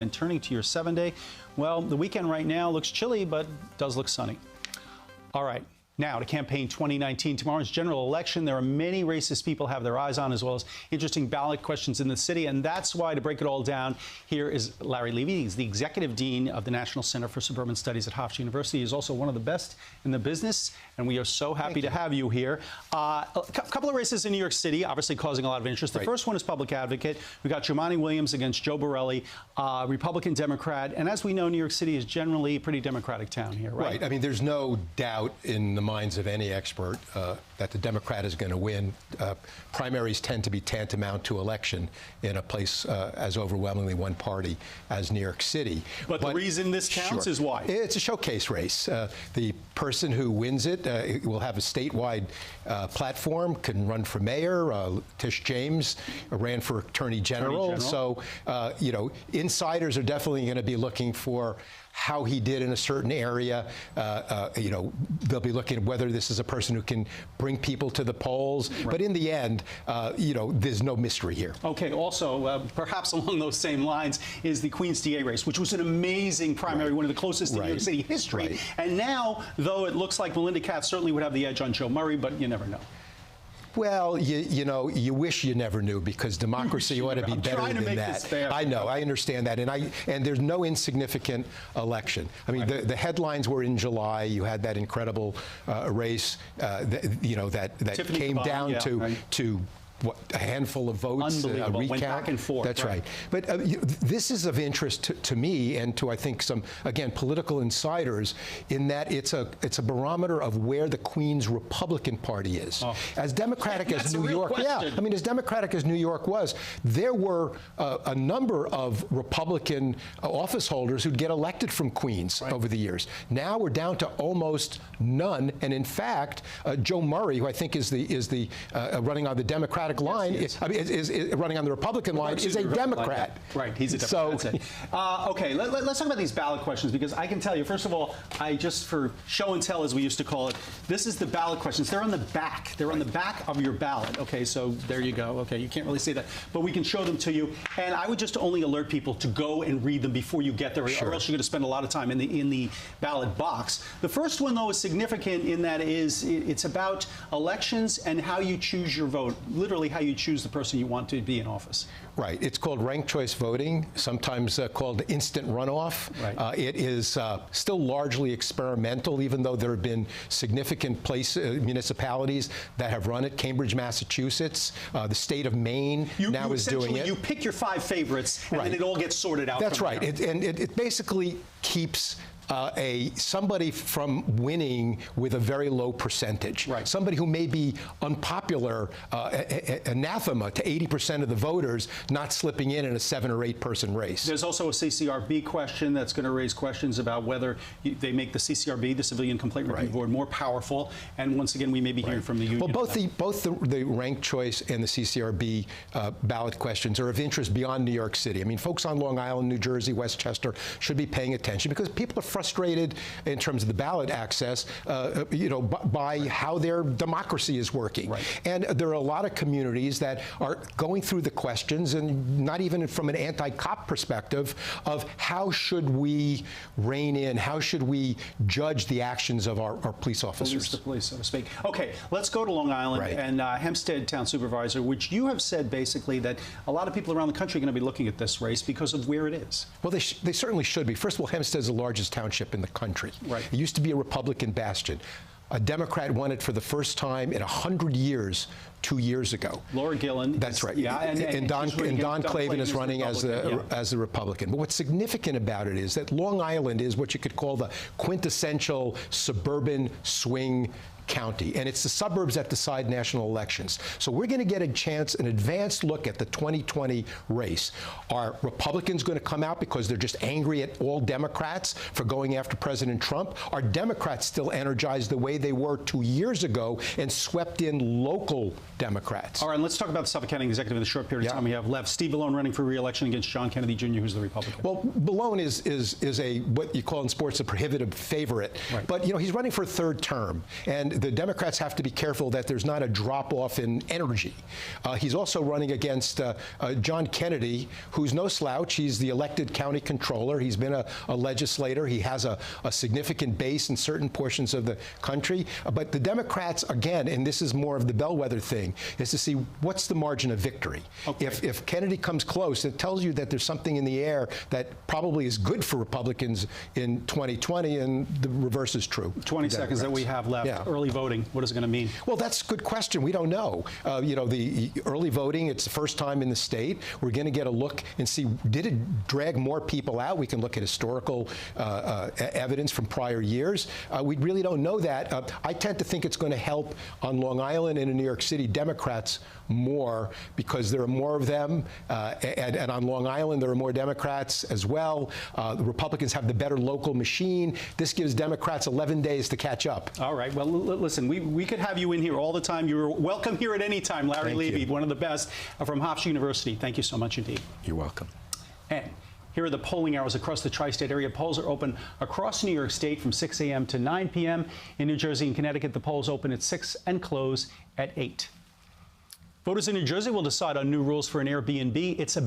And turning to your 7-day, well, the weekend right now looks chilly, but does look sunny. All right. Now to campaign 2019, tomorrow's general election. There are many races people have their eyes on, as well as interesting ballot questions in the city. And that's why, to break it all down, here is Larry Levy. He's the executive dean of the National Center for Suburban Studies at Hofstra University. He's also one of the best in the business, and we are so happy to have you here. A couple of races in New York City, obviously causing a lot of interest. The first one is public advocate. We got Jumaane Williams against Joe Borelli, Republican Democrat. And as we know, New York City is generally a pretty Democratic town here, right? Right. I mean, there's no doubt in the minds of any expert that the Democrat is going to win. Primaries tend to be tantamount to election in a place as overwhelmingly one party as New York City. But the reason this counts is why? It's a showcase race. The person who wins it will have a statewide platform, can run for mayor. Tish James ran for Attorney General. So, you know, insiders are definitely going to be looking for how he did in a certain area. You know, they'll be looking at whether this is a person who can bring people to the polls. Right. But in the end, you know, there's no mystery here. Okay. Also, perhaps along those same lines is the Queens DA race, which was an amazing primary, one of the closest in New York City history. And now, though it looks like Melinda Katz certainly would have the edge on Joe Murray, but you never know. Well, you know, you wish you never knew, because democracy ought to be better than that. I know, I understand that, and there's no insignificant election. I mean, the headlines were in July. You had that incredible race, you know, that came down to what, a handful of votes, a recount. Went back and forth. That's right. But this is of interest to me and to, I think, some, again, political insiders, in that it's a barometer of where the Queens Republican Party is. As democratic as New York, I mean, as democratic as New York was, there were a number of Republican office holders who'd get elected from Queens over the years. Now we're down to almost none, and in fact, Joe Murray, who I think is the running on the Democratic line, is running on the Republican line, is a Democrat. Right, he's a Democrat. Okay, let's talk about these ballot questions, because I can tell you, first of all, just for show and tell, as we used to call it, this is the ballot questions. They're on the back. They're on the back of your ballot. Okay, so there you go. Okay, you can't really see that, but we can show them to you. And I would just only alert people to go and read them before you get there, or else you're going to spend a lot of time in the ballot box. The first one, though, is significant in that it's about elections and how you choose your vote. Literally, how you choose the person you want to be in office. Right. It's called ranked choice voting, sometimes called instant runoff. Right. It is still largely experimental, even though there have been significant municipalities that have run it. Cambridge, Massachusetts, the state of Maine now is doing it. You pick your 5 favorites, and then it all gets sorted out. That's right. It basically keeps somebody from winning with a very low percentage. Right. Somebody who may be unpopular, anathema to 80% of the voters, not slipping in a 7 or 8 person race. There's also a CCRB question that's going to raise questions about whether they make the CCRB, the Civilian Complaint Review Board, more powerful. And once again, we may be hearing from the union. Well, both the ranked choice and the CCRB ballot questions are of interest beyond New York City. I mean, folks on Long Island, New Jersey, Westchester should be paying attention, because people are frustrated in terms of the ballot access, you know, by how their democracy is working. Right. And there are a lot of communities that are going through the questions, and not even from an anti-cop perspective, of how should we rein in, how should we judge the actions of our police officers. The police, so to speak. Okay, let's go to Long Island and Hempstead Town Supervisor, which you have said basically that a lot of people around the country are going to be looking at this race because of where it is. Well, they certainly should be. First of all, Hempstead is the largest township in the country. Right. It used to be a Republican bastion. A Democrat won it for the first time in 100 years 2 years ago. Laura Gillen. That's right. Yeah, and Don Clavin is running as a Republican. But what's significant about it is that Long Island is what you could call the quintessential suburban swing county, and it's the suburbs that decide national elections. So we're going to get an advanced look at the 2020 race. Are Republicans going to come out because they're just angry at all Democrats for going after President Trump? Are Democrats still energized the way they were 2 years ago and swept in local Democrats? All right, let's talk about the Suffolk County Executive in the short period of time we have left. Steve Ballone running for re-election against John Kennedy Jr., who's the Republican. Well, Ballone is a what you call in sports a prohibitive favorite, but you know, he's running for a 3rd term, and the Democrats have to be careful that there's not a drop-off in energy. He's also running against John Kennedy, who's no slouch. He's the elected county controller. He's been a legislator. He has a significant base in certain portions of the country. But the Democrats, again, and this is more of the bellwether thing, is to see what's the margin of victory. Okay. If Kennedy comes close, it tells you that there's something in the air that probably is good for Republicans in 2020, and the reverse is true. 20 seconds that we have left. Yeah. Early voting, what is it going to mean? Well, that's a good question. We don't know. The early voting, it's the first time in the state. We're going to get a look and see, did it drag more people out? We can look at historical evidence from prior years. We really don't know that. I tend to think it's going to help on Long Island and in New York City Democrats more, because there are more of them, and on Long Island there are more Democrats as well. The Republicans have the better local machine. This gives Democrats 11 days to catch up. All right. Well, listen, we could have you in here all the time. You're welcome here at any time. Larry Levy, one of the best from Hofstra University. Thank you so much indeed. You're welcome. And here are the polling hours across the tri-state area. Polls are open across New York State from 6 a.m. to 9 p.m. In New Jersey and Connecticut, the polls open at 6 and close at 8. Voters in New Jersey will decide on new rules for an Airbnb. It's a